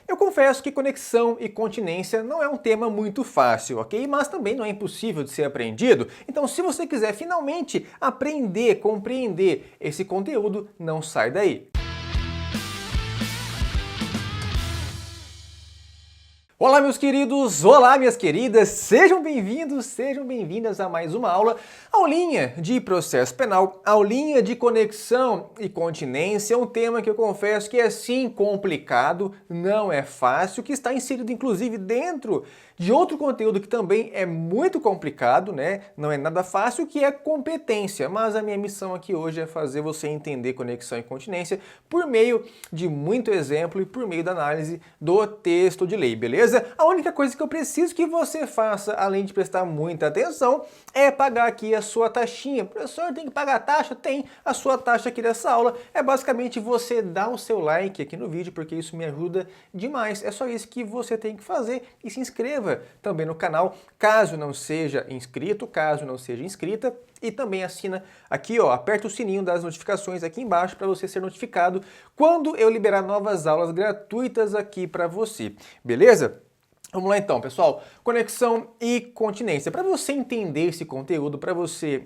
Eu confesso que conexão e continência não é um tema muito fácil, ok? Mas também não é impossível de ser aprendido. Então, se você quiser finalmente aprender, compreender esse conteúdo, não sai daí. Olá, meus queridos! Olá, minhas queridas! Sejam bem-vindos, sejam bem-vindas a mais uma aula, aulinha de processo penal, aulinha de conexão e continência, um tema que eu confesso que é sim complicado, não é fácil, que está inserido inclusive dentro de outro conteúdo que também é muito complicado, né? Não é nada fácil, que é competência, mas a minha missão aqui hoje é fazer você entender conexão e continência por meio de muito exemplo e por meio da análise do texto de lei, beleza? A única coisa que eu preciso que você faça, além de prestar muita atenção, é pagar aqui a sua taxinha. Professor, tem que pagar a taxa? Tem. A sua taxa aqui dessa aula é basicamente você dar o seu like aqui no vídeo, porque isso me ajuda demais. É só isso que você tem que fazer e se inscreva também no canal, caso não seja inscrito, caso não seja inscrita, e também assina aqui, ó, aperta o sininho das notificações aqui embaixo para você ser notificado quando eu liberar novas aulas gratuitas aqui para você, beleza? Vamos lá então, pessoal. Conexão e continência. Para você entender esse conteúdo, para você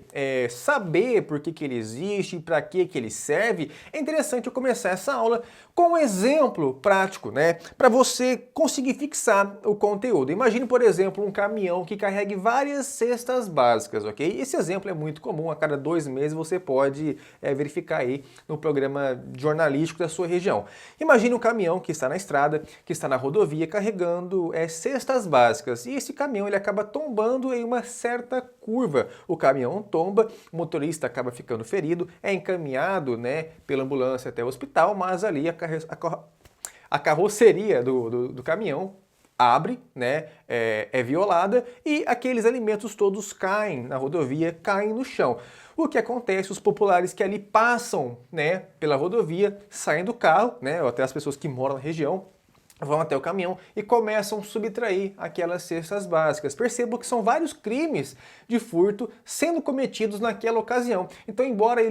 saber por que ele existe, para que ele serve, é interessante eu começar essa aula com um exemplo prático, né? Para você conseguir fixar o conteúdo. Imagine, por exemplo, um caminhão que carregue várias cestas básicas, ok? Esse exemplo é muito comum, a cada 2 meses você pode verificar aí no programa jornalístico da sua região. Imagine um caminhão que está na estrada, que está na rodovia, carregando cestas básicas, e esse caminhão ele acaba tombando em uma certa curva. O caminhão tomba, o motorista acaba ficando ferido, é encaminhado, né, pela ambulância até o hospital, mas ali a carroceria do caminhão abre, né, é violada e aqueles alimentos todos caem na rodovia, caem no chão. O que acontece? Os populares que ali passam, né, pela rodovia, saem do carro, né, ou até as pessoas que moram na região, vão até o caminhão e começam a subtrair aquelas cestas básicas. Percebo que são vários crimes de furto sendo cometidos naquela ocasião. Então, embora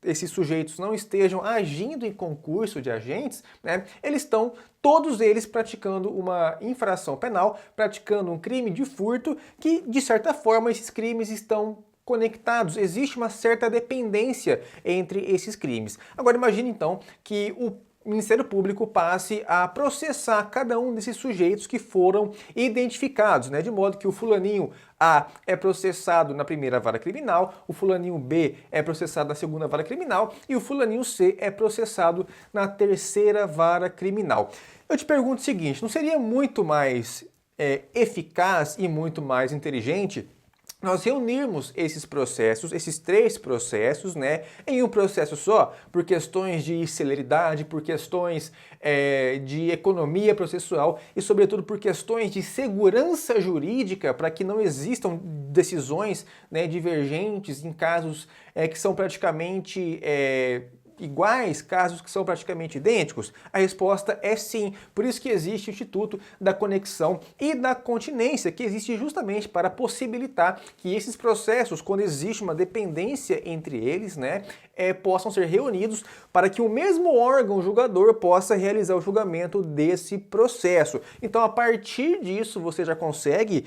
esses sujeitos não estejam agindo em concurso de agentes, né, eles estão, todos eles, praticando uma infração penal, praticando um crime de furto que, de certa forma, esses crimes estão conectados, existe uma certa dependência entre esses crimes. Agora imagine então que o Ministério Público passe a processar cada um desses sujeitos que foram identificados, né? De modo que o fulaninho A é processado na primeira vara criminal, o fulaninho B é processado na segunda vara criminal e o fulaninho C é processado na terceira vara criminal. Eu te pergunto o seguinte, não seria muito mais eficaz e muito mais inteligente nós reunirmos esses processos, esses 3 processos, né, em um processo só, por questões de celeridade, por questões de economia processual e, sobretudo, por questões de segurança jurídica, para que não existam decisões, né, divergentes em casos que são praticamente iguais, casos que são praticamente idênticos? A resposta é sim. Por isso que existe o Instituto da Conexão e da Continência, que existe justamente para possibilitar que esses processos, quando existe uma dependência entre eles, né, possam ser reunidos para que o mesmo órgão julgador possa realizar o julgamento desse processo. Então, a partir disso, você já consegue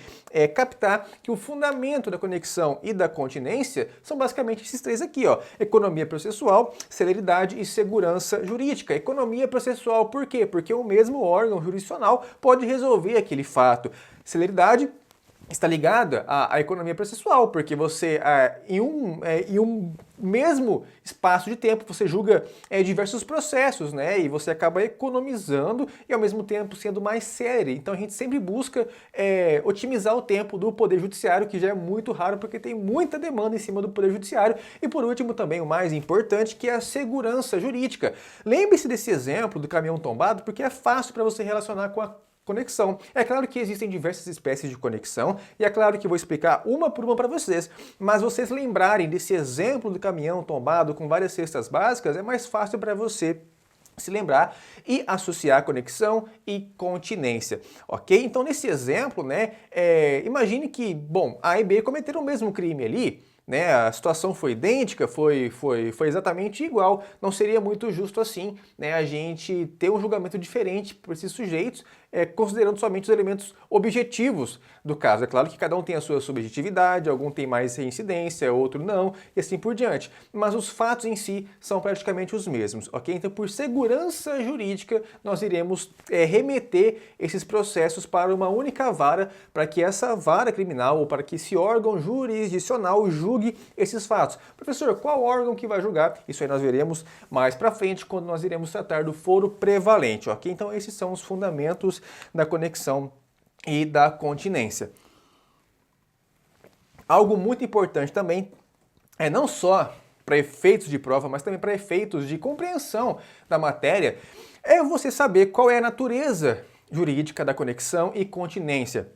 captar que o fundamento da conexão e da continência são basicamente esses 3 aqui, ó: economia processual, celeridade e segurança jurídica. Economia processual, por quê? Porque o mesmo órgão jurisdicional pode resolver aquele fato. Celeridade está ligada à economia processual, porque você, em um mesmo espaço de tempo, você julga diversos processos, né? E você acaba economizando e, ao mesmo tempo, sendo mais célere. Então, a gente sempre busca otimizar o tempo do Poder Judiciário, que já é muito raro, porque tem muita demanda em cima do Poder Judiciário. E, por último, também o mais importante, que é a segurança jurídica. Lembre-se desse exemplo do caminhão tombado, porque é fácil para você relacionar com a conexão. É claro que existem diversas espécies de conexão e é claro que vou explicar uma por uma para vocês, mas vocês lembrarem desse exemplo do caminhão tombado com várias cestas básicas, é mais fácil para você se lembrar e associar conexão e continência, ok? Então, nesse exemplo, né, imagine que, bom, A e B cometeram o mesmo crime ali, né? A situação foi idêntica, foi exatamente igual. Não seria muito justo assim, né, a gente ter um julgamento diferente por esses sujeitos, considerando somente os elementos objetivos do caso. É claro que cada um tem a sua subjetividade, algum tem mais reincidência, outro não, e assim por diante. Mas os fatos em si são praticamente os mesmos, ok? Então, por segurança jurídica, nós iremos remeter esses processos para uma única vara, para que essa vara criminal ou para que esse órgão jurisdicional julgue esses fatos. Professor, qual órgão que vai julgar? Isso aí nós veremos mais para frente, quando nós iremos tratar do foro prevalente, ok? Então, esses são os fundamentos da conexão e da continência. Algo muito importante também é não só para efeitos de prova, mas também para efeitos de compreensão da matéria, é você saber qual é a natureza jurídica da conexão e continência.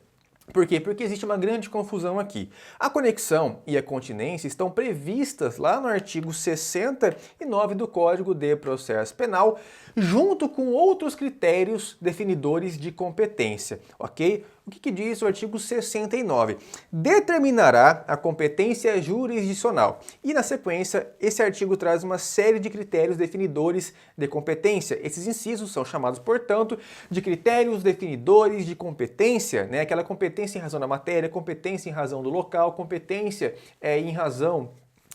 Por quê? Porque existe uma grande confusão aqui. A conexão e a continência estão previstas lá no artigo 69 do Código de Processo Penal, junto com outros critérios definidores de competência, ok? O que diz o artigo 69? Determinará a competência jurisdicional. E, na sequência, esse artigo traz uma série de critérios definidores de competência. Esses incisos são chamados, portanto, de critérios definidores de competência, né? Aquela competência em razão da matéria, competência em razão do local, competência em razão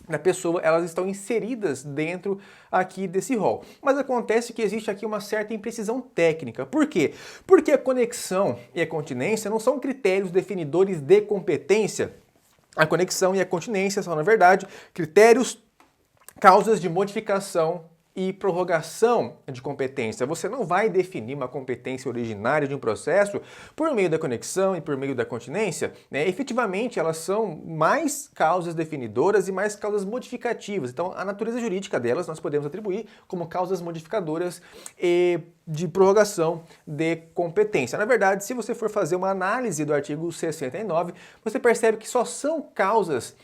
da pessoa, elas estão inseridas dentro aqui desse rol. Mas acontece que existe aqui uma certa imprecisão técnica. Por quê? Porque a conexão e a continência não são critérios definidores de competência. A conexão e a continência são, na verdade, critérios, causas de modificação e prorrogação de competência. Você não vai definir uma competência originária de um processo por meio da conexão e por meio da continência, né? Efetivamente, elas são mais causas definidoras e mais causas modificativas. Então, a natureza jurídica delas nós podemos atribuir como causas modificadoras de prorrogação de competência. Na verdade, se você for fazer uma análise do artigo 69, você percebe que só são causas,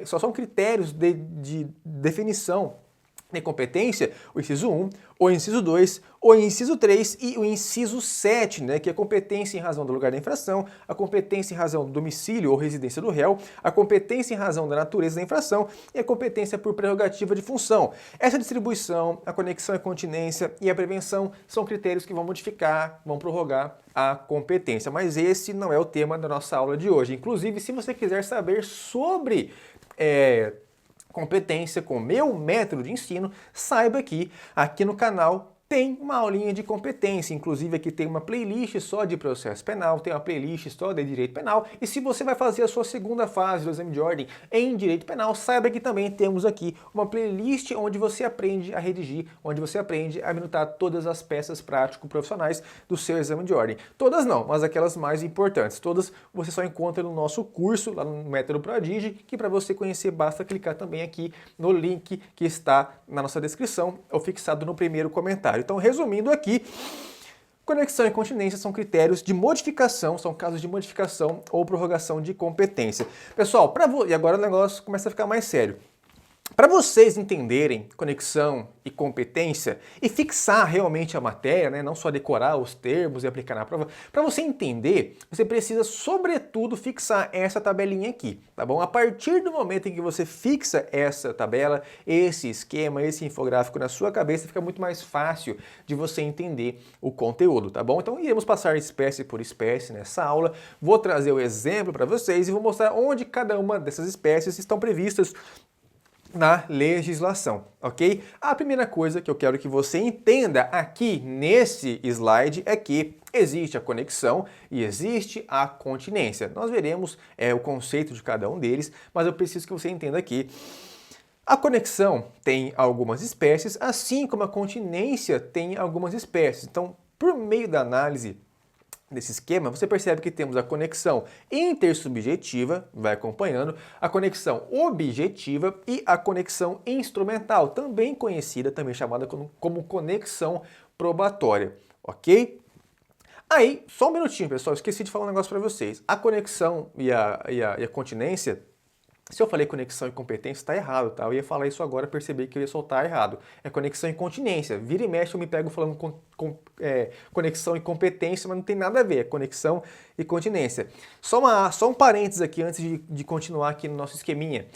só são critérios de definição de competência, o inciso 1, o inciso 2, o inciso 3 e o inciso 7, né, que é a competência em razão do lugar da infração, a competência em razão do domicílio ou residência do réu, a competência em razão da natureza da infração e a competência por prerrogativa de função. Essa distribuição, a conexão e a continência e a prevenção são critérios que vão modificar, vão prorrogar a competência, mas esse não é o tema da nossa aula de hoje. Inclusive, se você quiser saber sobre competência com o meu método de ensino, saiba que aqui no canal tem uma aulinha de competência, inclusive aqui tem uma playlist só de processo penal, tem uma playlist só de direito penal, e se você vai fazer a sua segunda fase do exame de ordem em direito penal, saiba que também temos aqui uma playlist onde você aprende a redigir, onde você aprende a minutar todas as peças prático-profissionais do seu exame de ordem. Todas não, mas aquelas mais importantes. Todas você só encontra no nosso curso, lá no Método Prodigi, que para você conhecer basta clicar também aqui no link que está na nossa descrição ou fixado no primeiro comentário. Então, resumindo aqui, conexão e continência são critérios de modificação, são casos de modificação ou prorrogação de competência. Pessoal, e agora o negócio começa a ficar mais sério. Para vocês entenderem conexão e competência e fixar realmente a matéria, né, não só decorar os termos e aplicar na prova, para você entender, você precisa, sobretudo, fixar essa tabelinha aqui, tá bom? A partir do momento em que você fixa essa tabela, esse esquema, esse infográfico na sua cabeça, fica muito mais fácil de você entender o conteúdo, tá bom? Então, iremos passar espécie por espécie nessa aula, vou trazer o exemplo para vocês e vou mostrar onde cada uma dessas espécies estão previstas na legislação, ok? A primeira coisa que eu quero que você entenda aqui nesse slide é que existe a conexão e existe a continência. Nós veremos o conceito de cada um deles, mas eu preciso que você entenda aqui. A conexão tem algumas espécies, assim como a continência tem algumas espécies. Então, por meio da análise desse esquema, você percebe que temos a conexão intersubjetiva, vai acompanhando, a conexão objetiva e a conexão instrumental, também conhecida, também chamada como conexão probatória, ok? Aí, só um minutinho, pessoal, esqueci de falar um negócio para vocês. A conexão e a continência, se eu falei conexão e competência, está errado, tá? Eu ia falar isso agora, percebi que eu ia soltar errado. É conexão e continência. Vira e mexe, eu me pego falando conexão e competência, mas não tem nada a ver. É conexão e continência. Só um parênteses aqui, antes de continuar aqui no nosso esqueminha.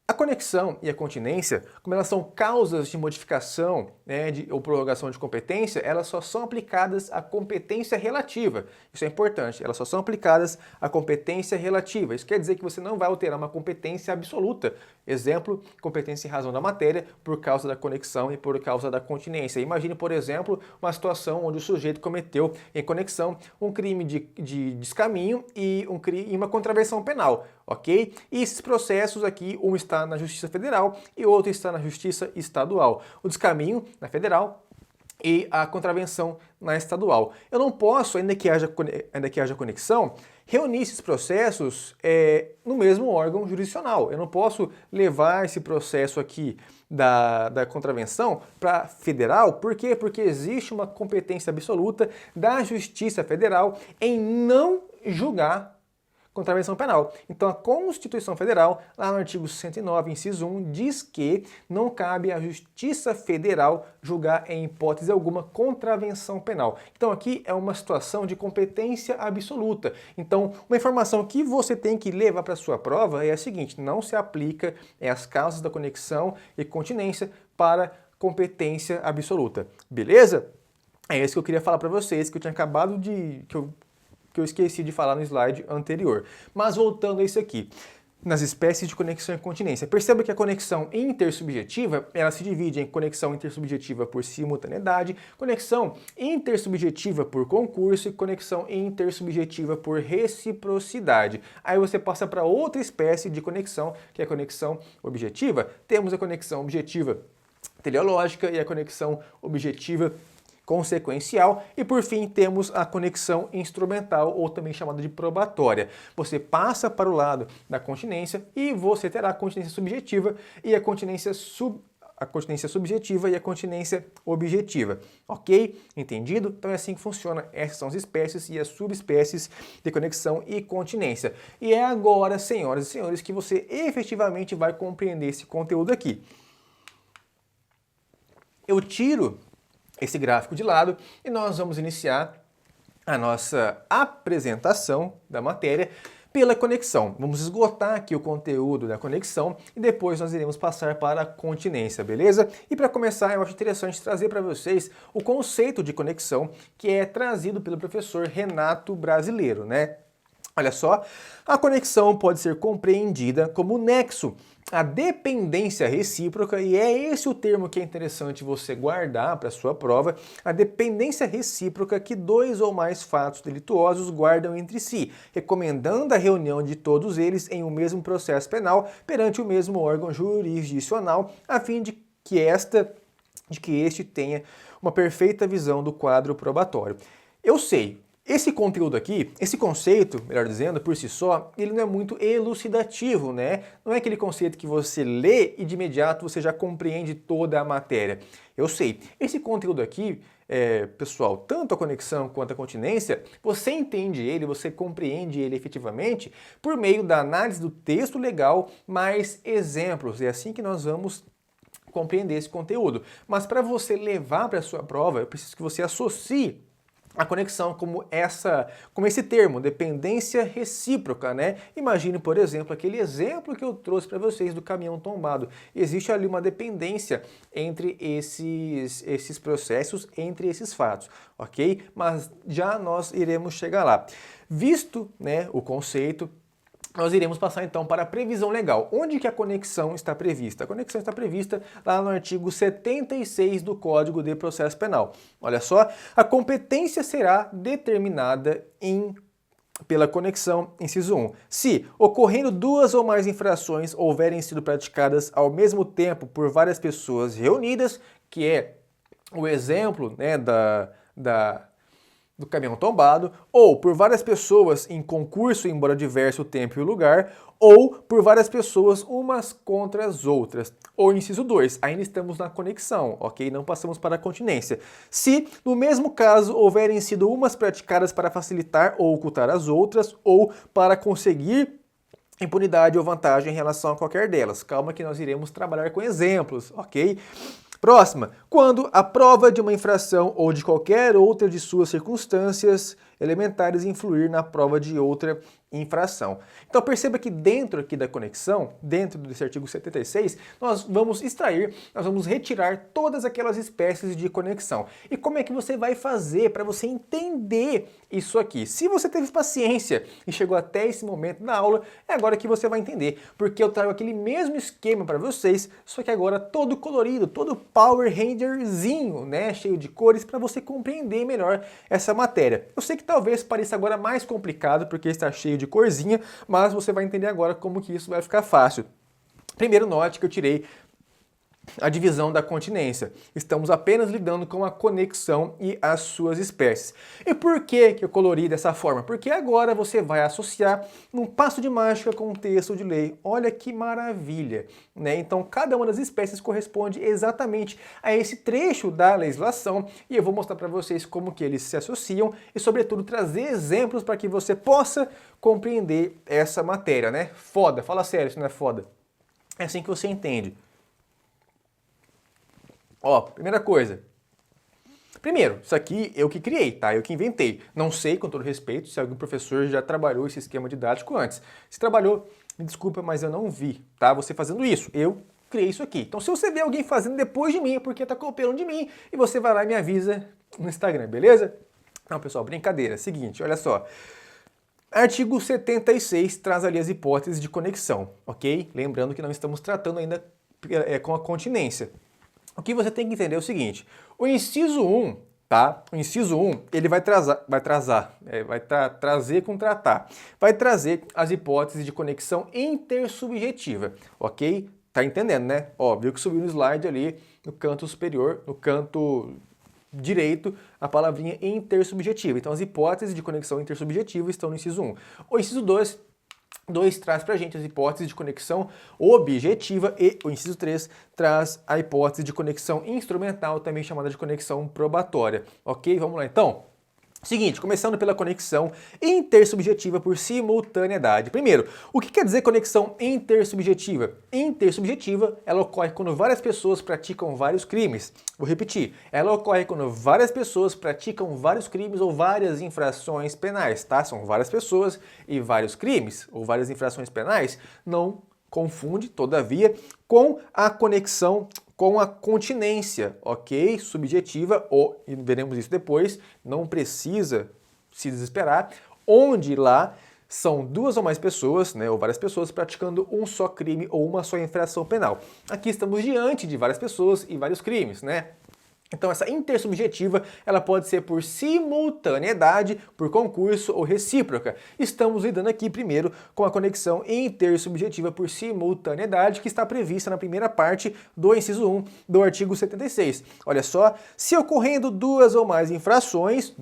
A conexão e a continência, como elas são causas de modificação, né, ou prorrogação de competência, elas só são aplicadas à competência relativa. Isso é importante, elas só são aplicadas à competência relativa. Isso quer dizer que você não vai alterar uma competência absoluta. Exemplo, competência em razão da matéria por causa da conexão e por causa da continência. Imagine, por exemplo, uma situação onde o sujeito cometeu em conexão um crime de descaminho e uma contravenção penal, ok? E esses processos aqui, um está na Justiça Federal e outro está na Justiça Estadual. O descaminho na Federal e a contravenção na estadual. Eu não posso, ainda que haja conexão, reunir esses processos no mesmo órgão jurisdicional. Eu não posso levar esse processo aqui da contravenção para federal. Por quê? Porque existe uma competência absoluta da Justiça Federal em não julgar contravenção penal. Então, a Constituição Federal, lá no artigo 109, inciso 1, diz que não cabe à Justiça Federal julgar em hipótese alguma contravenção penal. Então, aqui é uma situação de competência absoluta. Então, uma informação que você tem que levar para a sua prova é a seguinte: não se aplica as causas da conexão e continência para competência absoluta. Beleza? É isso que eu queria falar para vocês, que eu tinha acabado de... que eu esqueci de falar no slide anterior. Mas voltando a isso aqui, nas espécies de conexão e continência. Perceba que a conexão intersubjetiva, ela se divide em conexão intersubjetiva por simultaneidade, conexão intersubjetiva por concurso e conexão intersubjetiva por reciprocidade. Aí você passa para outra espécie de conexão, que é a conexão objetiva. Temos a conexão objetiva teleológica e a conexão objetiva consequencial e, por fim, temos a conexão instrumental, ou também chamada de probatória. Você passa para o lado da continência e você terá a continência subjetiva e a continência subjetiva e a continência objetiva. Ok? Entendido? Então é assim que funciona. Essas são as espécies e as subespécies de conexão e continência. E é agora, senhoras e senhores, que você efetivamente vai compreender esse conteúdo aqui. Eu tiro esse gráfico de lado e nós vamos iniciar a nossa apresentação da matéria pela conexão. Vamos esgotar aqui o conteúdo da conexão e depois nós iremos passar para a continência, beleza? E para começar, eu acho interessante trazer para vocês o conceito de conexão que é trazido pelo professor Renato Brasileiro, né? Olha só, a conexão pode ser compreendida como nexo, a dependência recíproca, e é esse o termo que é interessante você guardar para a sua prova, a dependência recíproca que dois ou mais fatos delituosos guardam entre si, recomendando a reunião de todos eles em um mesmo processo penal perante o mesmo órgão jurisdicional, a fim de que este tenha uma perfeita visão do quadro probatório. Eu sei, esse conteúdo aqui, esse conceito, melhor dizendo, por si só, ele não é muito elucidativo, né? Não é aquele conceito que você lê e de imediato você já compreende toda a matéria. Eu sei, esse conteúdo aqui, pessoal, tanto a conexão quanto a continência, você entende ele, você compreende ele efetivamente por meio da análise do texto legal mais exemplos. É assim que nós vamos compreender esse conteúdo. Mas para você levar para a sua prova, eu preciso que você associe a conexão como esse termo, dependência recíproca, né? Imagine, por exemplo, aquele exemplo que eu trouxe para vocês do caminhão tombado. Existe ali uma dependência entre esses processos, entre esses fatos, ok? Mas já nós iremos chegar lá. Visto, né, o conceito, nós iremos passar então para a previsão legal. Onde que a conexão está prevista? A conexão está prevista lá no artigo 76 do Código de Processo Penal. Olha só, a competência será determinada pela conexão, inciso 1. Se, ocorrendo duas ou mais infrações houverem sido praticadas ao mesmo tempo por várias pessoas reunidas, que é o exemplo, né, do caminhão tombado, ou por várias pessoas em concurso, embora diverso o tempo e o lugar, ou por várias pessoas umas contra as outras. Ou inciso 2, ainda estamos na conexão, ok? Não passamos para a continência. Se, no mesmo caso, houverem sido umas praticadas para facilitar ou ocultar as outras, ou para conseguir impunidade ou vantagem em relação a qualquer delas. Calma que nós iremos trabalhar com exemplos, ok? Próxima, quando a prova de uma infração ou de qualquer outra de suas circunstâncias elementares influir na prova de outra infração. Então perceba que dentro aqui da conexão, dentro desse artigo 76, nós vamos retirar todas aquelas espécies de conexão. E como é que você vai fazer para você entender isso aqui? Se você teve paciência e chegou até esse momento na aula, é agora que você vai entender, porque eu trago aquele mesmo esquema para vocês, só que agora todo colorido, todo Power Rangerzinho, né, cheio de cores, para você compreender melhor essa matéria. Eu sei que talvez pareça agora mais complicado, porque está cheio de corzinha, mas você vai entender agora como que isso vai ficar fácil. Primeiro, note que eu tirei a divisão da continência. Estamos apenas lidando com a conexão e as suas espécies. E por que eu colori dessa forma? Porque agora você vai associar num passo de mágica com um texto de lei. Olha que maravilha, né? Então, cada uma das espécies corresponde exatamente a esse trecho da legislação e eu vou mostrar para vocês como que eles se associam e, sobretudo, trazer exemplos para que você possa compreender essa matéria, né? Foda, fala sério, isso não é foda. É assim que você entende. Ó, primeira coisa. Primeiro, isso aqui eu que criei, tá? Eu que inventei. Não sei, com todo respeito, se algum professor já trabalhou esse esquema didático antes. Se trabalhou, me desculpa, mas eu não vi, tá? Você fazendo isso. Eu criei isso aqui. Então, se você vê alguém fazendo depois de mim, é porque tá copiando de mim, e você vai lá e me avisa no Instagram, beleza? Não, pessoal, brincadeira. Seguinte, olha só. Artigo 76 traz ali as hipóteses de conexão, ok? Lembrando que não estamos tratando ainda com a continência. O que você tem que entender é o seguinte, o inciso 1, tá? O inciso 1, ele vai trazer as hipóteses de conexão intersubjetiva, ok? Tá entendendo, né? Ó, viu que subiu no slide ali no canto superior, no canto direito, a palavrinha intersubjetiva. Então as hipóteses de conexão intersubjetiva estão no inciso 1. O inciso 2 traz para a gente as hipóteses de conexão objetiva e o inciso 3 traz a hipótese de conexão instrumental, também chamada de conexão probatória. Ok? Vamos lá então? Seguinte, começando pela conexão intersubjetiva por simultaneidade. Primeiro, o que quer dizer conexão intersubjetiva? Intersubjetiva, ela ocorre quando várias pessoas praticam vários crimes. Vou repetir, ela ocorre quando várias pessoas praticam vários crimes ou várias infrações penais, tá? São várias pessoas e vários crimes ou várias infrações penais. Não confunde, todavia, com a conexão com a continência, ok? Subjetiva, ou, e veremos isso depois, não precisa se desesperar, onde lá são duas ou mais pessoas, né, ou várias pessoas praticando um só crime ou uma só infração penal. Aqui estamos diante de várias pessoas e vários crimes, né? Então essa intersubjetiva, ela pode ser por simultaneidade, por concurso ou recíproca. Estamos lidando aqui primeiro com a conexão intersubjetiva por simultaneidade que está prevista na primeira parte do inciso 1 do artigo 76. Olha só, se ocorrendo duas ou mais infrações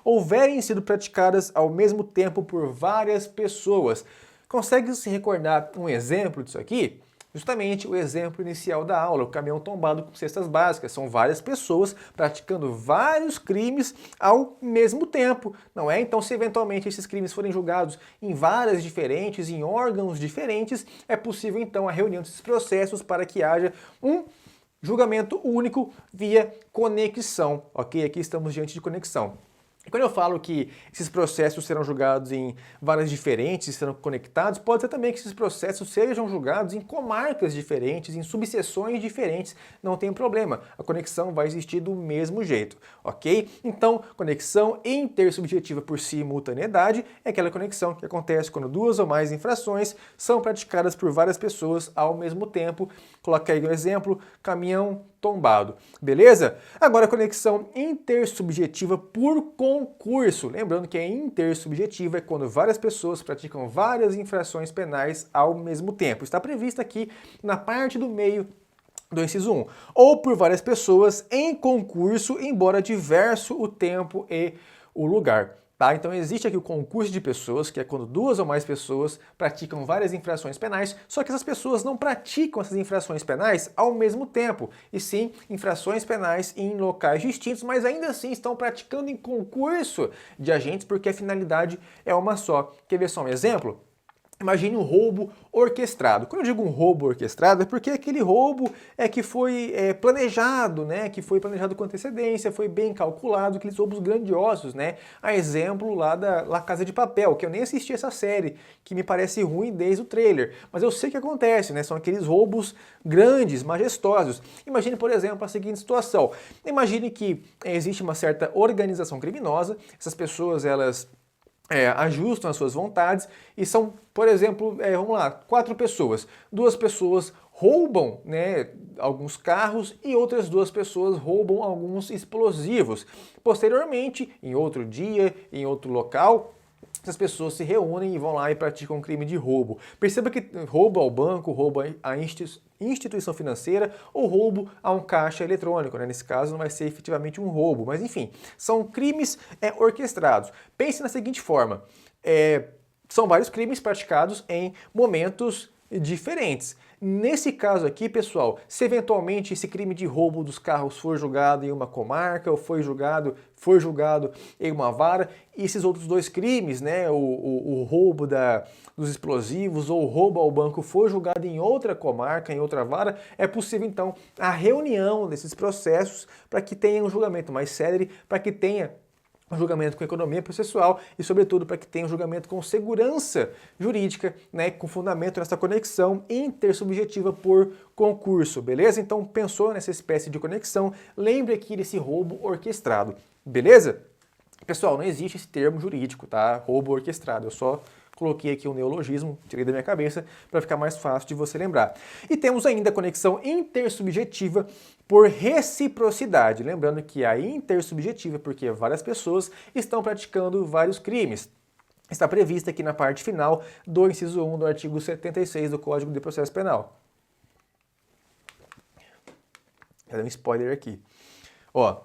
houverem sido praticadas ao mesmo tempo por várias pessoas. Consegue se recordar um exemplo disso aqui? Justamente o exemplo inicial da aula, o caminhão tombado com cestas básicas. São várias pessoas praticando vários crimes ao mesmo tempo, não é? Então, se eventualmente esses crimes forem julgados em varas diferentes, em órgãos diferentes, é possível então a reunião desses processos para que haja um julgamento único via conexão, ok? Aqui estamos diante de conexão. E quando eu falo que esses processos serão julgados em varas diferentes, serão conectados, pode ser também que esses processos sejam julgados em comarcas diferentes, em subseções diferentes, não tem problema, a conexão vai existir do mesmo jeito, ok? Então, conexão intersubjetiva por simultaneidade é aquela conexão que acontece quando duas ou mais infrações são praticadas por várias pessoas ao mesmo tempo. Coloca aí um exemplo, caminhão tombado, beleza? Agora, conexão intersubjetiva por concurso. Lembrando que a intersubjetiva é quando várias pessoas praticam várias infrações penais ao mesmo tempo. Está prevista aqui na parte do meio do inciso 1. Ou por várias pessoas em concurso, embora diverso o tempo e o lugar. Tá? Então existe aqui o concurso de pessoas, que é quando duas ou mais pessoas praticam várias infrações penais, só que essas pessoas não praticam essas infrações penais ao mesmo tempo, e sim infrações penais em locais distintos, mas ainda assim estão praticando em concurso de agentes, porque a finalidade é uma só. Quer ver só um exemplo? Imagine um roubo orquestrado. Quando eu digo um roubo orquestrado, é porque aquele roubo é que foi planejado, né? Que foi planejado com antecedência, foi bem calculado, aqueles roubos grandiosos, né? A exemplo lá da La Casa de Papel, que eu nem assisti essa série, que me parece ruim desde o trailer. Mas eu sei que acontece, né? São aqueles roubos grandes, majestosos. Imagine, por exemplo, a seguinte situação. Imagine que existe uma certa organização criminosa, essas pessoas, elas ajustam as suas vontades e são, por exemplo, vamos lá, 4 pessoas. 2 pessoas roubam, né, alguns carros e outras 2 pessoas roubam alguns explosivos. Posteriormente, em outro dia, em outro local, essas pessoas se reúnem e vão lá e praticam um crime de roubo. Perceba que roubo ao banco, roubo à instituição financeira ou roubo a um caixa eletrônico, né? Nesse caso não vai ser efetivamente um roubo, mas enfim, são crimes orquestrados. Pense na seguinte forma, são vários crimes praticados em momentos diferentes. Nesse caso aqui, pessoal, se eventualmente esse crime de roubo dos carros for julgado em uma comarca ou foi julgado em uma vara, e esses outros 2 crimes, né, o roubo dos explosivos ou o roubo ao banco for julgado em outra comarca, em outra vara, é possível então a reunião desses processos para que tenha um julgamento mais célere, para que tenha um julgamento com economia processual e, sobretudo, para que tenha um julgamento com segurança jurídica, né, com fundamento nessa conexão intersubjetiva por concurso, beleza? Então, pensou nessa espécie de conexão, lembre aqui desse roubo orquestrado, beleza? Pessoal, não existe esse termo jurídico, tá? Roubo orquestrado, eu só coloquei aqui um neologismo, tirei da minha cabeça, para ficar mais fácil de você lembrar. E temos ainda a conexão intersubjetiva por reciprocidade. Lembrando que a intersubjetiva, porque várias pessoas estão praticando vários crimes. Está prevista aqui na parte final do inciso 1 do artigo 76 do Código de Processo Penal. Vou dar um spoiler aqui. Ó,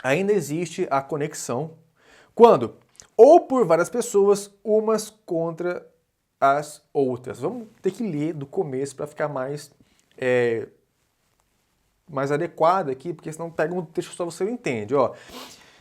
ainda existe a conexão quando ou por várias pessoas, umas contra as outras. Vamos ter que ler do começo para ficar mais adequado aqui, porque senão pega um texto só você não entende. Ó.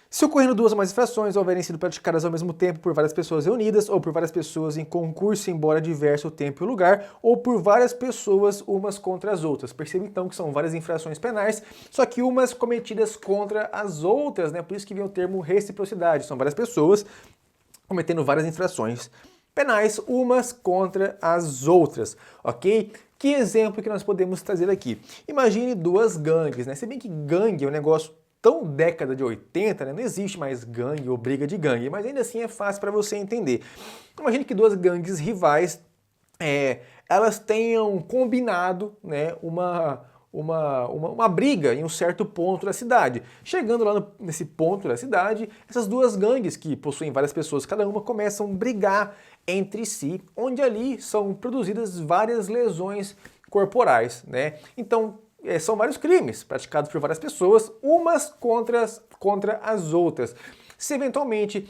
Se ocorrendo 2 ou mais infrações houverem sido praticadas ao mesmo tempo por várias pessoas reunidas, ou por várias pessoas em concurso, embora diverso o tempo e o lugar, ou por várias pessoas umas contra as outras. Perceba então que são várias infrações penais, só que umas cometidas contra as outras, né? Por isso que vem o termo reciprocidade. São várias pessoas cometendo várias infrações penais, umas contra as outras, ok? Que exemplo que nós podemos trazer aqui? Imagine 2 gangues, né? Se bem que gangue é um negócio tão década de 80, né? Não existe mais gangue ou briga de gangue, mas ainda assim é fácil para você entender. Imagine que 2 gangues rivais, elas tenham combinado, né, uma briga em um certo ponto da cidade. Chegando lá nesse ponto da cidade, essas 2 gangues, que possuem várias pessoas cada uma, começam a brigar entre si, onde ali são produzidas várias lesões corporais, né? Então, são vários crimes praticados por várias pessoas, umas contra as outras. Se eventualmente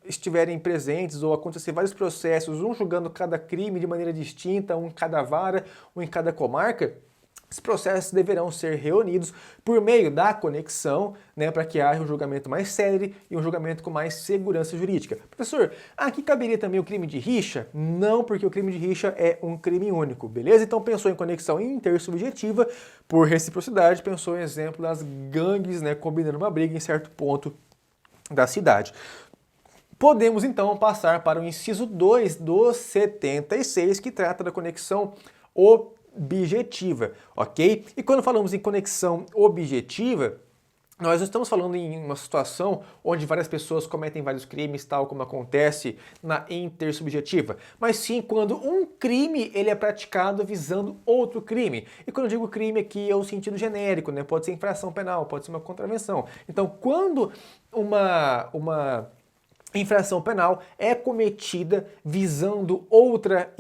estiverem presentes ou acontecer vários processos, um julgando cada crime de maneira distinta, um em cada vara, um em cada comarca, esses processos deverão ser reunidos por meio da conexão, né, para que haja um julgamento mais célere e um julgamento com mais segurança jurídica. Professor, aqui caberia também o crime de rixa? Não, porque o crime de rixa é um crime único, beleza? Então pensou em conexão intersubjetiva por reciprocidade, pensou em exemplo das gangues, né, combinando uma briga em certo ponto da cidade. Podemos então passar para o inciso 2 do 76, que trata da conexão objetiva, ok? E quando falamos em conexão objetiva, nós não estamos falando em uma situação onde várias pessoas cometem vários crimes, tal como acontece na intersubjetiva, mas sim quando um crime ele é praticado visando outro crime. E quando eu digo crime aqui é o sentido genérico, né? Pode ser infração penal, pode ser uma contravenção. Então, quando uma infração penal é cometida visando outra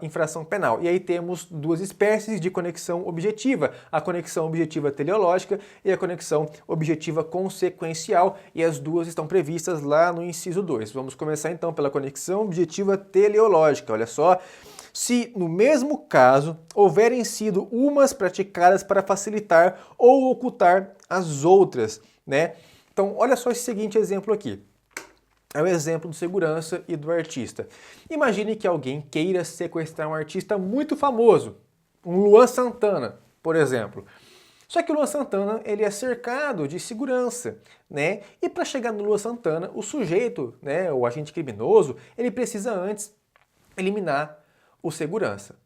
infração penal. E aí temos 2 espécies de conexão objetiva, a conexão objetiva teleológica e a conexão objetiva consequencial, e as 2 estão previstas lá no inciso 2. Vamos começar então pela conexão objetiva teleológica. Olha só, se no mesmo caso houverem sido umas praticadas para facilitar ou ocultar as outras, né? Então, olha só esse seguinte exemplo aqui. é o exemplo do segurança e do artista. Imagine que alguém queira sequestrar um artista muito famoso, um Luan Santana, por exemplo. Só que o Luan Santana ele é cercado de segurança, né? E para chegar no Luan Santana, o sujeito, né, o agente criminoso, ele precisa antes eliminar o segurança.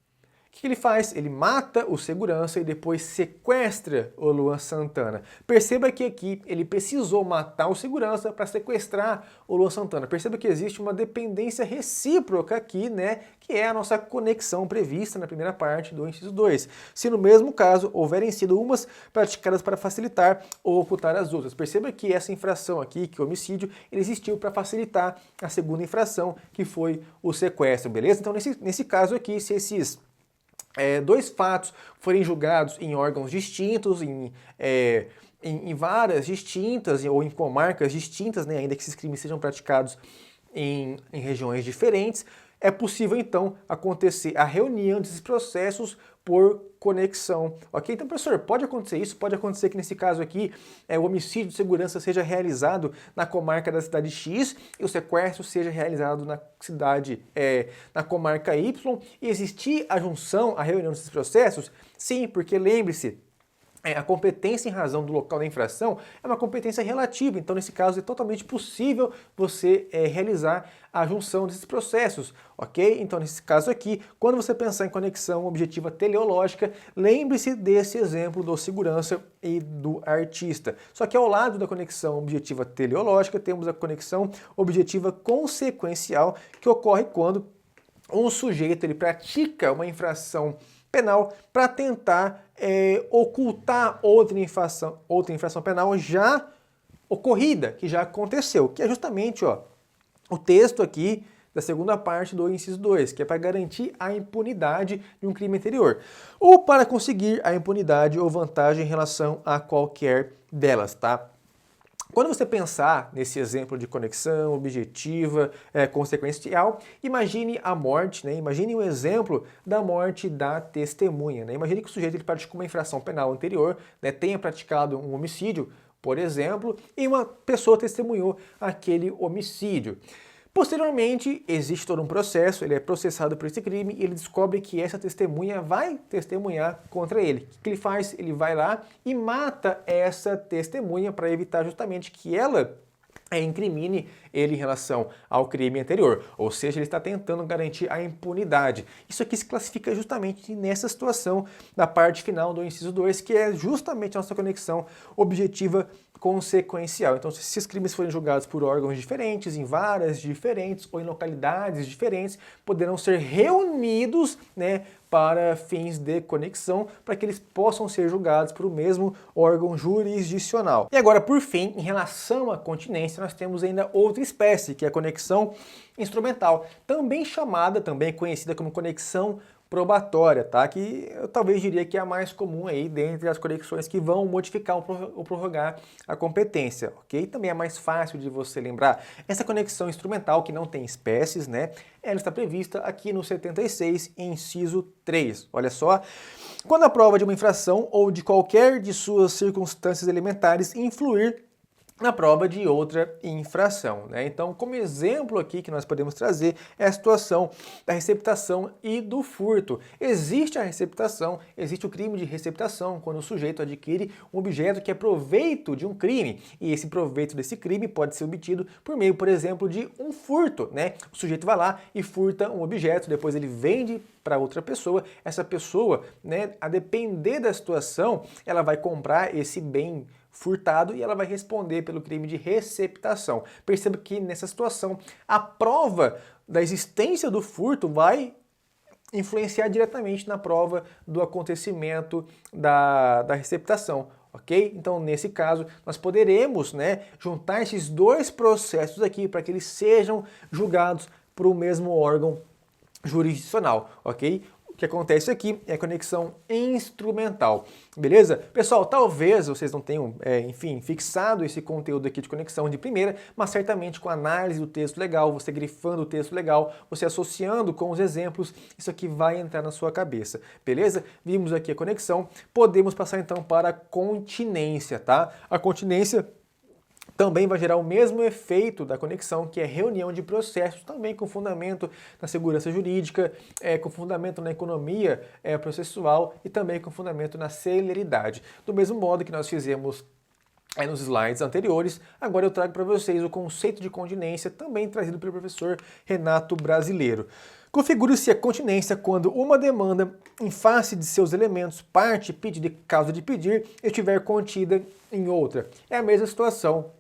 O que ele faz? Ele mata o segurança e depois sequestra o Luan Santana. Perceba que aqui ele precisou matar o segurança para sequestrar o Luan Santana. Perceba que existe uma dependência recíproca aqui, né? Que é a nossa conexão prevista na primeira parte do inciso 2. Se no mesmo caso houverem sido umas praticadas para facilitar ou ocultar as outras. Perceba que essa infração aqui, que é o homicídio, ele existiu para facilitar a segunda infração, que foi o sequestro, beleza? Então nesse caso aqui, se esses dois fatos forem julgados em órgãos distintos, em varas distintas ou em comarcas distintas, né, ainda que esses crimes sejam praticados em regiões diferentes, é possível então acontecer a reunião desses processos por conexão, ok? Então, professor, pode acontecer isso? Pode acontecer que nesse caso aqui o homicídio de segurança seja realizado na comarca da cidade X e o sequestro seja realizado na cidade, na comarca Y, e existir a junção, a reunião desses processos? Sim, porque lembre-se, a competência em razão do local da infração é uma competência relativa, então nesse caso é totalmente possível você realizar a junção desses processos, ok? Então nesse caso aqui, quando você pensar em conexão objetiva teleológica, lembre-se desse exemplo do segurança e do artista. Só que ao lado da conexão objetiva teleológica, temos a conexão objetiva consequencial, que ocorre quando um sujeito ele pratica uma infração penal para tentar ocultar outra infração penal já ocorrida, que já aconteceu, que é justamente o texto aqui da segunda parte do inciso 2, que é para garantir a impunidade de um crime anterior, ou para conseguir a impunidade ou vantagem em relação a qualquer delas, tá? Quando você pensar nesse exemplo de conexão objetiva, consequencial, imagine a morte, né? Imagine o exemplo da morte da testemunha, né? Imagine que o sujeito ele praticou uma infração penal anterior, né? Tenha praticado um homicídio, por exemplo, e uma pessoa testemunhou aquele homicídio. Posteriormente, existe todo um processo, ele é processado por esse crime e ele descobre que essa testemunha vai testemunhar contra ele. O que ele faz? Ele vai lá e mata essa testemunha para evitar justamente que ela incrimine ele em relação ao crime anterior, ou seja, ele está tentando garantir a impunidade. Isso aqui se classifica justamente nessa situação da parte final do inciso 2, que é justamente a nossa conexão objetiva consequencial. Então, se esses crimes forem julgados por órgãos diferentes, em varas diferentes ou em localidades diferentes, poderão ser reunidos, né, para fins de conexão, para que eles possam ser julgados por o mesmo órgão jurisdicional. E agora, por fim, em relação à continência, nós temos ainda outra espécie, que é a conexão instrumental, também chamada, também conhecida como conexão probatória, tá? Que eu talvez diria que é a mais comum aí dentre as conexões que vão modificar ou prorrogar a competência, ok? Também é mais fácil de você lembrar. Essa conexão instrumental, que não tem espécies, né? Ela está prevista aqui no 76, inciso 3. Olha só. Quando a prova de uma infração ou de qualquer de suas circunstâncias elementares influir na prova de outra infração, né? Então, como exemplo aqui que nós podemos trazer é a situação da receptação e do furto. Existe a receptação, existe o crime de receptação, quando o sujeito adquire um objeto que é proveito de um crime, e esse proveito desse crime pode ser obtido por meio, por exemplo, de um furto, né? O sujeito vai lá e furta um objeto, depois ele vende para outra pessoa, essa pessoa, né, a depender da situação, ela vai comprar esse bem furtado e ela vai responder pelo crime de receptação. Perceba que nessa situação a prova da existência do furto vai influenciar diretamente na prova do acontecimento da receptação, ok? Então, nesse caso, nós poderemos, né, juntar esses dois processos aqui para que eles sejam julgados por o mesmo órgão jurisdicional, ok? O que acontece aqui é a conexão instrumental, beleza? Pessoal, talvez vocês não tenham, enfim, fixado esse conteúdo aqui de conexão de primeira, mas certamente com a análise do texto legal, você grifando o texto legal, você associando com os exemplos, isso aqui vai entrar na sua cabeça, beleza? Vimos aqui a conexão, podemos passar então para a continência, tá? A continência também vai gerar o mesmo efeito da conexão, que é reunião de processos, também com fundamento na segurança jurídica, com fundamento na economia processual e também com fundamento na celeridade. Do mesmo modo que nós fizemos nos slides anteriores, agora eu trago para vocês o conceito de continência, também trazido pelo professor Renato Brasileiro. Configura-se a continência quando uma demanda, em face de seus elementos, parte, pedido e causa de pedir, estiver contida em outra. É a mesma situação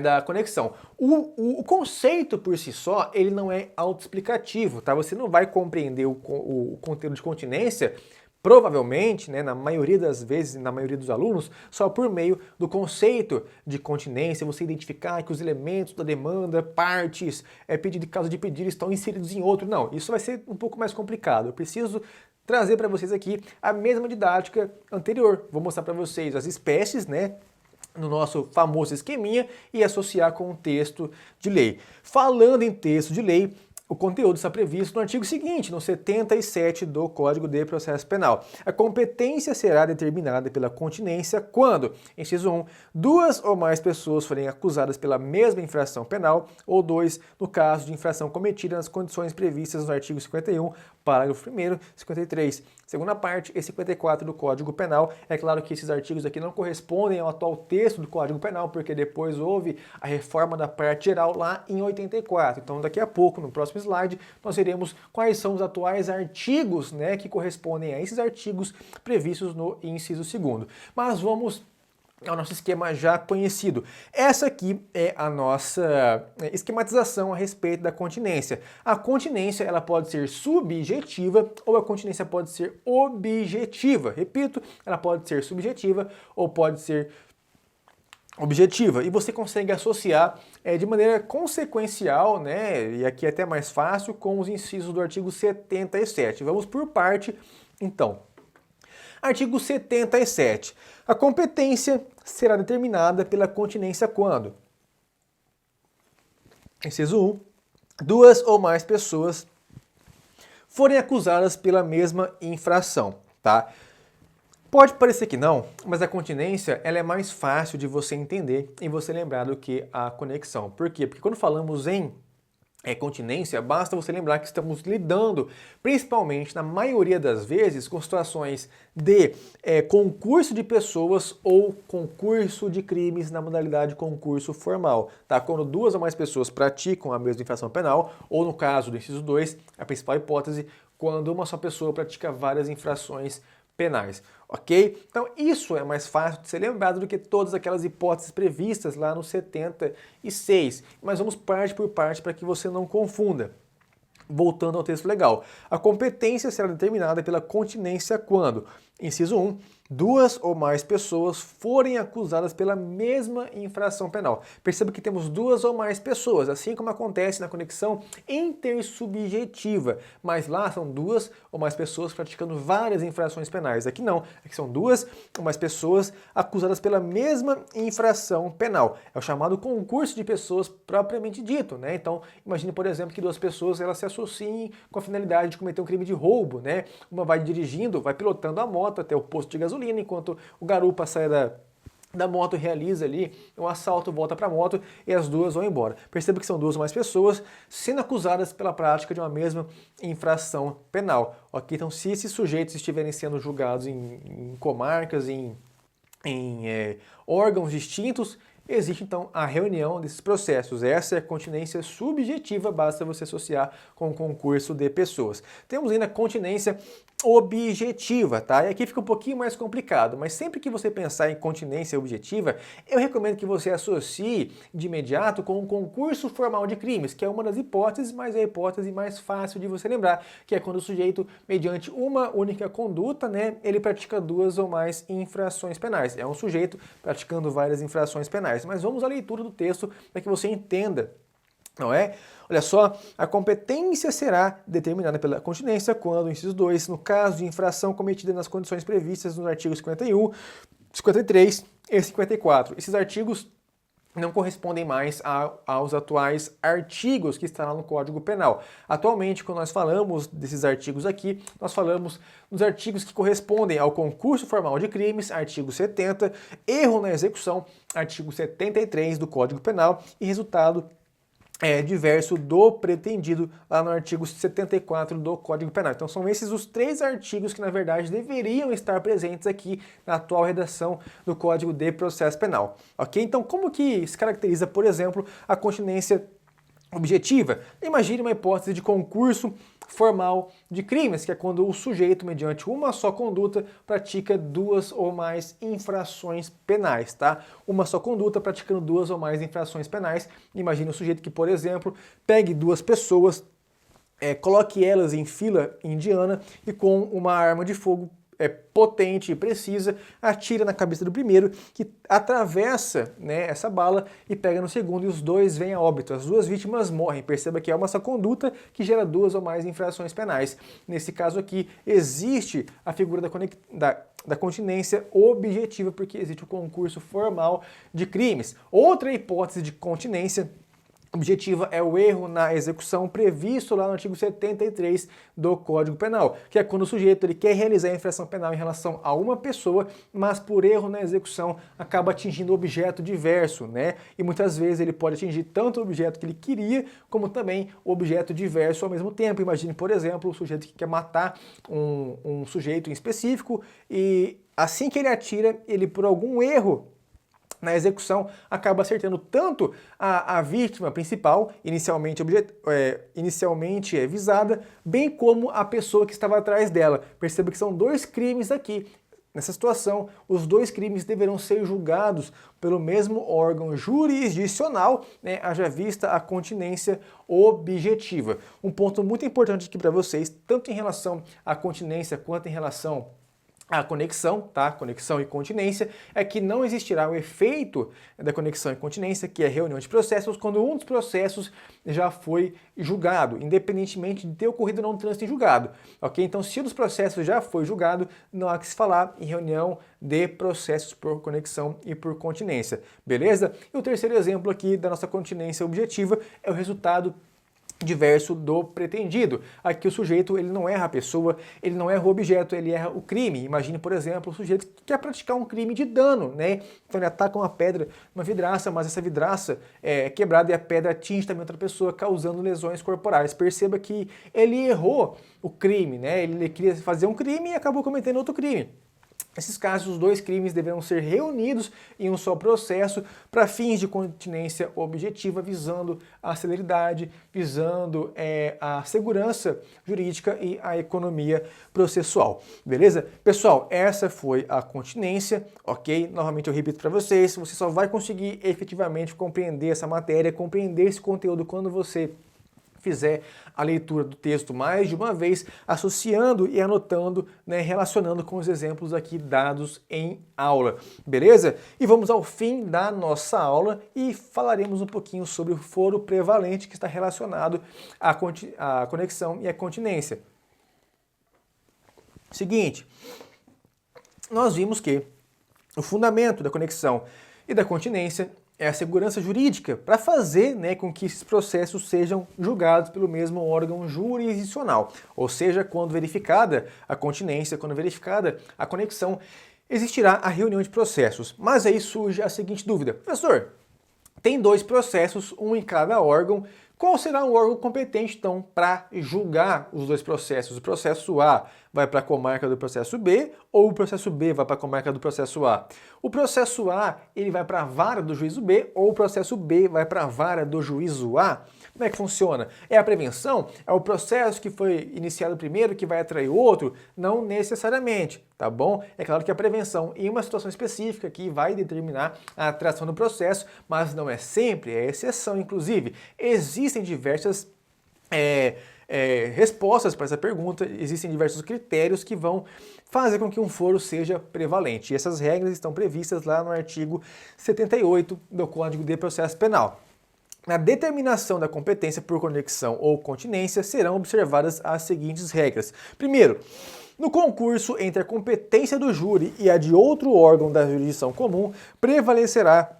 da conexão. O conceito por si só, ele não é autoexplicativo, tá? Você não vai compreender o conteúdo de continência provavelmente, né, na maioria das vezes, na maioria dos alunos, só por meio do conceito de continência, você identificar que os elementos da demanda, partes, pedido e causa de pedir estão inseridos em outro. Não, isso vai ser um pouco mais complicado. Eu preciso trazer para vocês aqui a mesma didática anterior. Vou mostrar para vocês as espécies, né, no nosso famoso esqueminha e associar com o texto de lei. Falando em texto de lei, o conteúdo está previsto no artigo seguinte, no 77 do Código de Processo Penal. A competência será determinada pela continência quando, inciso 1, duas ou mais pessoas forem acusadas pela mesma infração penal, ou 2, no caso de infração cometida nas condições previstas no artigo 51, parágrafo 1º, 53, segunda parte e 54 do Código Penal. É claro que esses artigos aqui não correspondem ao atual texto do Código Penal, porque depois houve a reforma da parte geral lá em 84. Então, daqui a pouco, no próximo slide, nós veremos quais são os atuais artigos, né, que correspondem a esses artigos previstos no inciso 2º. Mas vamos ao nosso esquema já conhecido. Essa aqui é a nossa esquematização a respeito da continência. A continência, ela pode ser subjetiva ou a continência pode ser objetiva. Repito, ela pode ser subjetiva ou pode ser objetiva, e você consegue associar de maneira consequencial, né, e aqui é até mais fácil, com os incisos do artigo 77. Vamos por parte, então. Artigo 77. A competência será determinada pela continência quando, inciso 1, duas ou mais pessoas forem acusadas pela mesma infração, tá? Pode parecer que não, mas a continência ela é mais fácil de você entender e você lembrar do que a conexão. Por quê? Porque quando falamos em continência, basta você lembrar que estamos lidando, principalmente na maioria das vezes, com situações de concurso de pessoas ou concurso de crimes na modalidade concurso formal, tá? Quando duas ou mais pessoas praticam a mesma infração penal, ou no caso do inciso 2, a principal hipótese, quando uma só pessoa pratica várias infrações penais, ok? Então isso é mais fácil de ser lembrado do que todas aquelas hipóteses previstas lá no 76, mas vamos parte por parte para que você não confunda. Voltando ao texto legal, a competência será determinada pela continência quando, inciso 1, duas ou mais pessoas forem acusadas pela mesma infração penal. Perceba que temos duas ou mais pessoas, assim como acontece na conexão intersubjetiva, mas lá são duas ou mais pessoas praticando várias infrações penais. Aqui não, aqui são duas ou mais pessoas acusadas pela mesma infração penal. É o chamado concurso de pessoas propriamente dito, né? Então, imagine, por exemplo, que duas pessoas elas se associem com a finalidade de cometer um crime de roubo, né? Uma vai dirigindo, vai pilotando a moto até o posto de gasolina, enquanto o garupa sai da moto, realiza ali um assalto, volta para a moto e as duas vão embora. Perceba que são duas ou mais pessoas sendo acusadas pela prática de uma mesma infração penal. Ok? Então, se esses sujeitos estiverem sendo julgados em comarcas, em órgãos distintos, existe então a reunião desses processos. Essa é a continência subjetiva, basta você associar com o concurso de pessoas. Temos ainda a continência objetiva, tá? E aqui fica um pouquinho mais complicado, mas sempre que você pensar em continência objetiva, eu recomendo que você associe de imediato com um concurso formal de crimes, que é uma das hipóteses, mas é a hipótese mais fácil de você lembrar, que é quando o sujeito, mediante uma única conduta, né, ele pratica duas ou mais infrações penais. É um sujeito praticando várias infrações penais. Mas vamos à leitura do texto para que você entenda, não é? Olha só, a competência será determinada pela continência quando, inciso 2, no caso de infração cometida nas condições previstas nos artigos 51, 53 e 54. Esses artigos não correspondem mais aos atuais artigos que estão lá no Código Penal. Atualmente, quando nós falamos desses artigos aqui, nós falamos dos artigos que correspondem ao concurso formal de crimes, artigo 70, erro na execução, artigo 73 do Código Penal e resultado diverso do pretendido lá no artigo 74 do Código Penal. Então são esses os 3 artigos que na verdade deveriam estar presentes aqui na atual redação do Código de Processo Penal. Ok? Então como que se caracteriza, por exemplo, a continência objetiva? Imagine uma hipótese de concurso formal de crimes, que é quando o sujeito, mediante uma só conduta, pratica 2 ou mais infrações penais, tá? Uma só conduta praticando 2 ou mais infrações penais. Imagine um sujeito que, por exemplo, pegue 2 pessoas, coloque elas em fila indiana e com uma arma de fogo potente e precisa, atira na cabeça do primeiro, que atravessa, né, essa bala e pega no segundo, e os 2 vêm a óbito. As 2 vítimas morrem. Perceba que é uma só conduta que gera 2 ou mais infrações penais. Nesse caso aqui, existe a figura da continência objetiva, porque existe o concurso formal de crimes. Outra hipótese de continência objetiva é o erro na execução previsto lá no artigo 73 do Código Penal, que é quando o sujeito ele quer realizar a infração penal em relação a uma pessoa, mas por erro na execução acaba atingindo objeto diverso, né? E muitas vezes ele pode atingir tanto o objeto que ele queria, como também o objeto diverso ao mesmo tempo. Imagine, por exemplo, o sujeito que quer matar um sujeito em específico e assim que ele atira, ele por algum erro na execução acaba acertando tanto a vítima principal, inicialmente visada, bem como a pessoa que estava atrás dela. Perceba que são 2 crimes aqui. Nessa situação, os 2 crimes deverão ser julgados pelo mesmo órgão jurisdicional, né, haja vista a continência objetiva. Um ponto muito importante aqui para vocês, tanto em relação à continência quanto em relação a conexão, tá? Conexão e continência, é que não existirá o efeito da conexão e continência, que é reunião de processos, quando um dos processos já foi julgado, independentemente de ter ocorrido ou não trânsito em julgado, ok? Então, se um dos processos já foi julgado, não há que se falar em reunião de processos por conexão e por continência, beleza? E o terceiro exemplo aqui da nossa continência objetiva é o resultado diverso do pretendido. Aqui o sujeito ele não erra a pessoa, ele não erra o objeto, ele erra o crime. Imagine, por exemplo, o sujeito que quer praticar um crime de dano, né? Então ele ataca uma pedra, uma vidraça, mas essa vidraça é quebrada e a pedra atinge também outra pessoa, causando lesões corporais. Perceba que ele errou o crime, né? Ele queria fazer um crime e acabou cometendo outro crime. Nesses casos, os 2 crimes deverão ser reunidos em um só processo para fins de continência objetiva, visando a celeridade, visando a segurança jurídica e a economia processual. Beleza? Pessoal, essa foi a continência, ok? Novamente eu repito para vocês, você só vai conseguir efetivamente compreender essa matéria, compreender esse conteúdo quando você fizer a leitura do texto mais de uma vez, associando e anotando, né, relacionando com os exemplos aqui dados em aula, beleza? E vamos ao fim da nossa aula e falaremos um pouquinho sobre o foro prevalente que está relacionado à conexão e à continência. Seguinte, nós vimos que o fundamento da conexão e da continência é a segurança jurídica para fazer, né, com que esses processos sejam julgados pelo mesmo órgão jurisdicional. Ou seja, quando verificada a continência, quando verificada a conexão, existirá a reunião de processos. Mas aí surge a seguinte dúvida: professor, tem 2 processos, um em cada órgão. Qual será o órgão competente, então, para julgar os 2 processos? O processo A vai para a comarca do processo B ou o processo B vai para a comarca do processo A? O processo A ele vai para a vara do juízo B ou o processo B vai para a vara do juízo A? Como é que funciona? É a prevenção? É o processo que foi iniciado primeiro que vai atrair outro? Não necessariamente, tá bom? É claro que a prevenção em uma situação específica que vai determinar a atração do processo, mas não é sempre, é exceção inclusive. Existem diversas respostas para essa pergunta, existem diversos critérios que vão fazer com que um foro seja prevalente. E essas regras estão previstas lá no artigo 78 do Código de Processo Penal. Na determinação da competência por conexão ou continência serão observadas as seguintes regras. Primeiro, no concurso entre a competência do júri e a de outro órgão da jurisdição comum, prevalecerá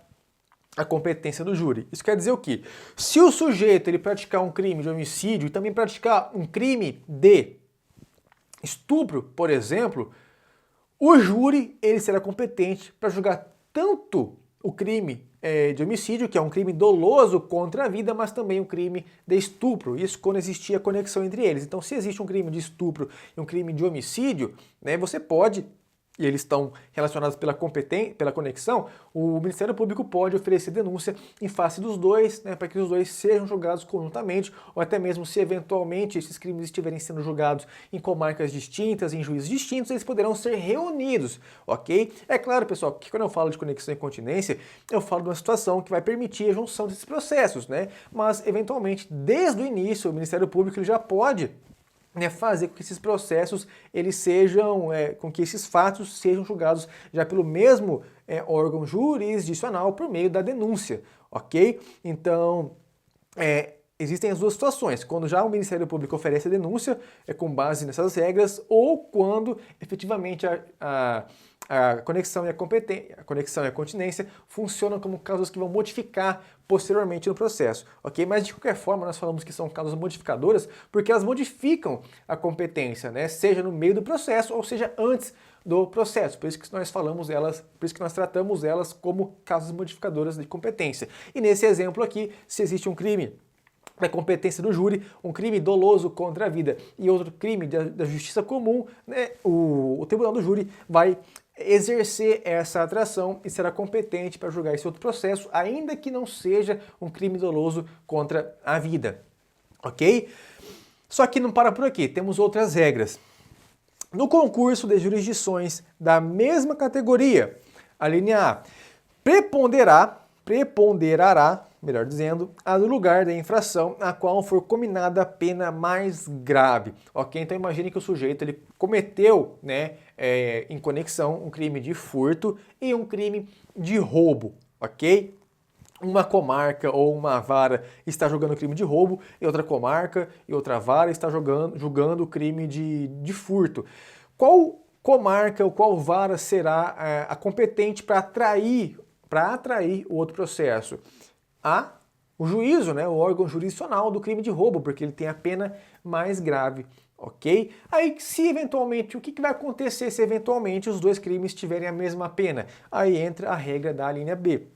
a competência do júri. Isso quer dizer o quê? Se o sujeito ele praticar um crime de homicídio e também praticar um crime de estupro, por exemplo, o júri ele será competente para julgar tanto o crime de homicídio, que é um crime doloso contra a vida, mas também um crime de estupro. Isso quando existia conexão entre eles. Então, se existe um crime de estupro e um crime de homicídio, né, você pode, e eles estão relacionados pela conexão, o Ministério Público pode oferecer denúncia em face dos dois, né, para que os dois sejam julgados conjuntamente, ou até mesmo se eventualmente esses crimes estiverem sendo julgados em comarcas distintas, em juízes distintos, eles poderão ser reunidos, ok? É claro, pessoal, que quando eu falo de conexão e continência, eu falo de uma situação que vai permitir a junção desses processos, né? Mas, eventualmente, desde o início, o Ministério Público ele já pode fazer com que esses processos eles sejam, com que esses fatos sejam julgados já pelo mesmo órgão jurisdicional por meio da denúncia, ok? Então, existem as duas situações, quando já o Ministério Público oferece a denúncia com base nessas regras, ou quando efetivamente a conexão e a continência funcionam como casos que vão modificar posteriormente no processo, ok? Mas de qualquer forma nós falamos que são causas modificadoras porque elas modificam a competência, né? Seja no meio do processo ou seja antes do processo. Por isso que nós falamos elas, por isso que nós tratamos elas como causas modificadoras de competência. E nesse exemplo aqui, se existe um crime da competência do júri, um crime doloso contra a vida e outro crime da justiça comum, né, o tribunal do júri vai exercer essa atração e será competente para julgar esse outro processo, ainda que não seja um crime doloso contra a vida, ok? Só que não para por aqui, temos outras regras. No concurso de jurisdições da mesma categoria, a linha A preponderará, melhor dizendo, a do lugar da infração a qual for combinada a pena mais grave, ok? Então imagine que o sujeito ele cometeu, né, em conexão um crime de furto e um crime de roubo, ok? Uma comarca ou uma vara está julgando o crime de roubo e outra comarca e outra vara está julgando o crime de furto. Qual comarca ou qual vara será a competente para atrair o outro processo? O juízo, né, o órgão jurisdicional do crime de roubo, porque ele tem a pena mais grave, ok? Aí, se eventualmente, o que vai acontecer se eventualmente os dois crimes tiverem a mesma pena? Aí entra a regra da linha B.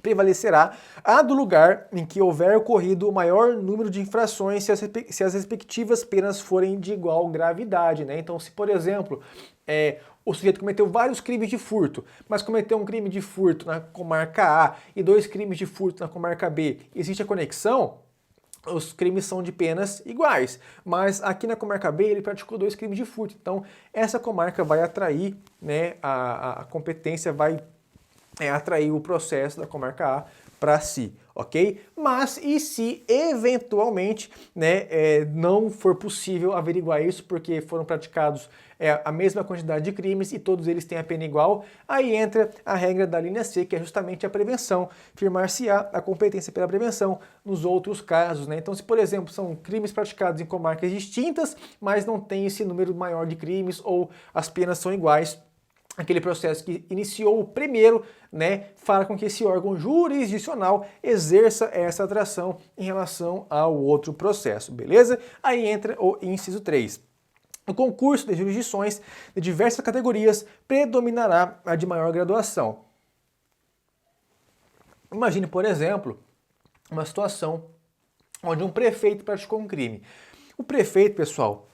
Prevalecerá a do lugar em que houver ocorrido o maior número de infrações se as respectivas penas forem de igual gravidade, né? Então, se, por exemplo, o sujeito cometeu vários crimes de furto, mas cometeu um crime de furto na comarca A e dois crimes de furto na comarca B, existe a conexão, os crimes são de penas iguais, mas aqui na comarca B ele praticou dois crimes de furto, então essa comarca vai atrair, né, a competência vai atrair o processo da comarca A para si, ok? Mas e se eventualmente, né, não for possível averiguar isso porque foram praticados a mesma quantidade de crimes e todos eles têm a pena igual, aí entra a regra da linha C, que é justamente a prevenção, firmar-se-á a competência pela prevenção nos outros casos, né? Então, se por exemplo são crimes praticados em comarcas distintas, mas não tem esse número maior de crimes ou as penas são iguais, aquele processo que iniciou o primeiro, né, fará com que esse órgão jurisdicional exerça essa atração em relação ao outro processo, beleza? Aí entra o inciso 3. No concurso de jurisdições de diversas categorias, predominará a de maior graduação. Imagine, por exemplo, uma situação onde um prefeito praticou um crime. O prefeito, pessoal,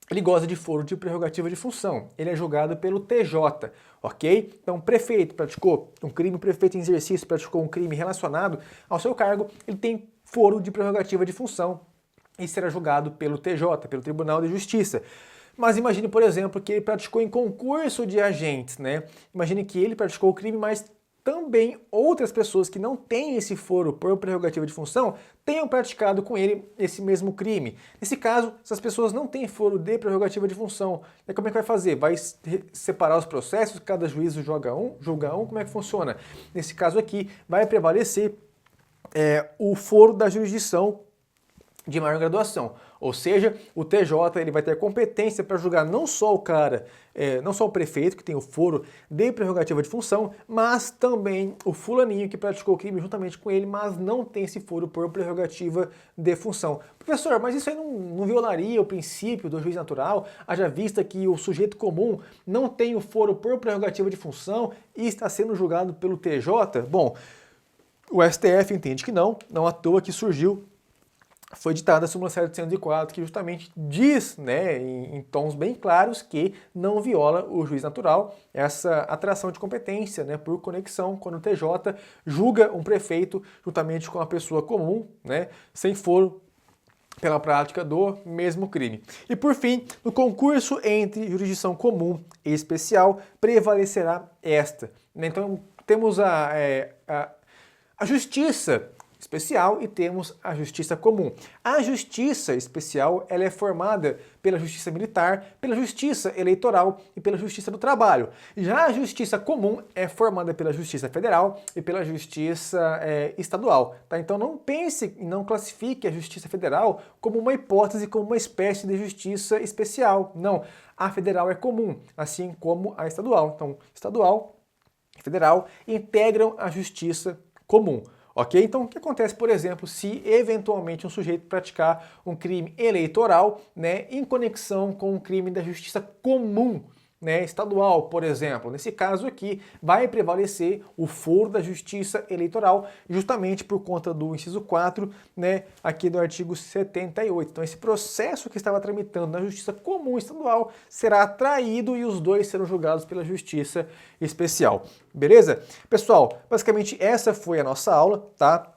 ele goza de foro de prerrogativa de função. Ele é julgado pelo TJ, ok? Então, o prefeito praticou um crime, o prefeito em exercício praticou um crime relacionado ao seu cargo, ele tem foro de prerrogativa de função e será julgado pelo TJ, pelo Tribunal de Justiça. Mas imagine, por exemplo, que ele praticou em concurso de agentes, né? Imagine que ele praticou o crime, mas também outras pessoas que não têm esse foro por prerrogativa de função tenham praticado com ele esse mesmo crime. Nesse caso, essas pessoas não têm foro de prerrogativa de função. E como é que vai fazer? Vai separar os processos? Cada juízo julga um? Como é que funciona? Nesse caso aqui, vai prevalecer o foro da jurisdição de maior graduação. Ou seja, o TJ ele vai ter competência para julgar não só o cara, não só o prefeito, que tem o foro de prerrogativa de função, mas também o fulaninho que praticou o crime juntamente com ele, mas não tem esse foro por prerrogativa de função. Professor, mas isso aí não violaria o princípio do juiz natural, haja vista que o sujeito comum não tem o foro por prerrogativa de função e está sendo julgado pelo TJ? Bom, o STF entende que não à toa que foi ditada a súmula 704, que justamente diz, né, em tons bem claros, que não viola o juiz natural essa atração de competência, né, por conexão, quando o TJ julga um prefeito juntamente com a pessoa comum, né, sem foro pela prática do mesmo crime. E por fim, no concurso entre jurisdição comum e especial, prevalecerá esta. Então temos a justiça especial e temos a justiça comum. A justiça especial ela é formada pela justiça militar, pela justiça eleitoral e pela justiça do trabalho. Já a justiça comum é formada pela justiça federal e pela justiça estadual. Tá? Então não pense e não classifique a justiça federal como uma hipótese, como uma espécie de justiça especial. Não, a federal é comum, assim como a estadual. Então, estadual e federal integram a justiça comum. Ok? Então, o que acontece, por exemplo, se eventualmente um sujeito praticar um crime eleitoral, né, em conexão com um crime da justiça comum, né, estadual, por exemplo. Nesse caso aqui, vai prevalecer o foro da justiça eleitoral, justamente por conta do inciso 4, né, aqui do artigo 78. Então, esse processo que estava tramitando na justiça comum estadual será traído e os dois serão julgados pela justiça especial. Beleza? Pessoal, basicamente essa foi a nossa aula, tá?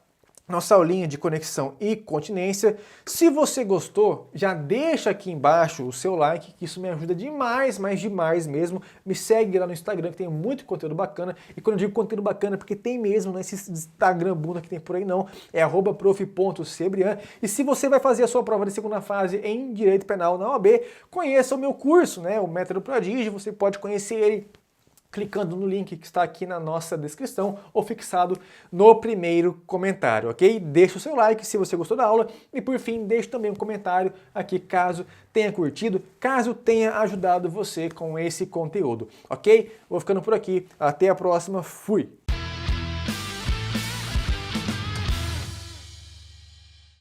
Nossa aulinha de conexão e continência. Se você gostou, já deixa aqui embaixo o seu like, que isso me ajuda demais, mas demais mesmo. Me segue lá no Instagram, que tem muito conteúdo bacana. E quando eu digo conteúdo bacana, é porque tem mesmo, não é esse Instagram bunda que tem por aí não. É @prof.cebrian. E se você vai fazer a sua prova de segunda fase em Direito Penal na OAB, conheça o meu curso, né? O Método Prodígio. Você pode conhecer ele clicando no link que está aqui na nossa descrição ou fixado no primeiro comentário, ok? Deixe o seu like se você gostou da aula e, por fim, deixe também um comentário aqui caso tenha curtido, caso tenha ajudado você com esse conteúdo, ok? Vou ficando por aqui, até a próxima, fui!